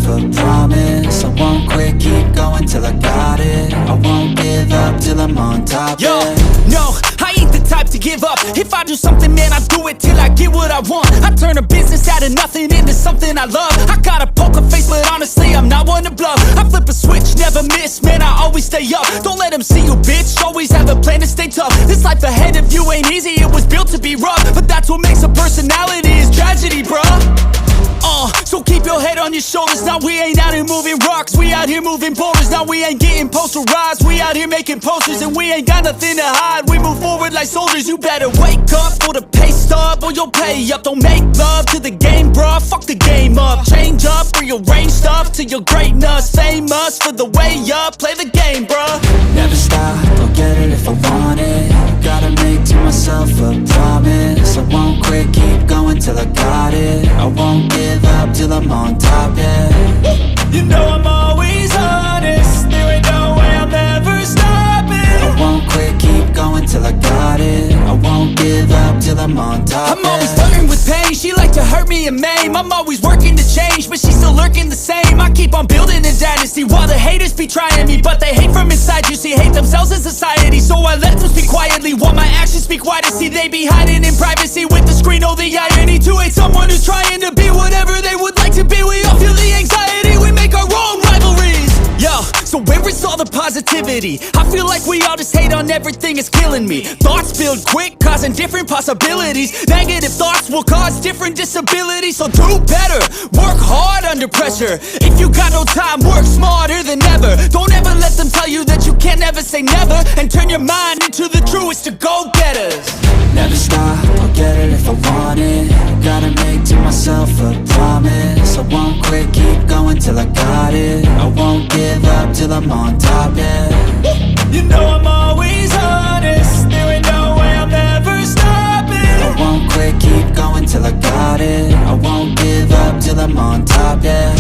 a promise. I won't quit, keep going till I got it. I won't give up till I'm on top, Yo, yeah. no, I ain't the type to give up. If I do something, man, I do it till I get what I want. I turn a business out of nothing into something I love. I got a poker face, but honestly, I'm not one to bluff. I flip a switch, never miss, man, I always stay up. Don't let them see you, bitch, always have a plan to stay tough. This life ahead of you ain't easy, it was built to be rough. But that's what makes a personality, is tragedy, bruh. So keep your head on your shoulders. Now we ain't out here moving rocks, we out here moving boulders. Now we ain't getting posterized, we out here making posters. And we ain't got nothing to hide, we move forward like soldiers. You better wake up for the pay stub, or you'll pay up. Don't make love to the game, bruh, fuck the game up. Change up, rearrange stuff to your greatness. Famous for the way up, play the game, bruh. Never stop, I'll get it if I want it. Gotta make to myself a promise. I won't quit, keep going till I got it. I won't give up till I'm on top, yeah. You know I'm always honest, there ain't no way I'm ever stopping. I won't quit, keep going till I got it. I won't give up till I'm on top, I'm always flirting with pain, she like to hurt me and maim. I'm always working to change, but she's still lurking the same. I keep on building a dynasty while the haters be trying me. But they hate from inside, you see, hate themselves in society. So I let them speak quietly while my actions speak wider. See, they be hiding in privacy with the screen. Oh, the irony to hate someone who's trying to be whatever they would like to be. We all feel the anxiety, we make our own rivalries. Yo, so where is all the positivity? I feel like we all just hate on everything, it's killing me. Thoughts build quick, causing different possibilities. Negative thoughts will cause different disabilities. So do better, work hard under pressure. If you got no time, work smarter than ever. Don't ever let them tell you that you can't never say never. And turn your mind into the truest of go-getters. Never stop, I'll get it if I want it. Gotta make to myself a promise. I won't quit, keep going till I got it. I won't give up till I'm on top, yeah. You know I'm always honest, there ain't no way I'm ever stopping. I won't quit, keep going till I got it. I won't give up till I'm on top, yeah.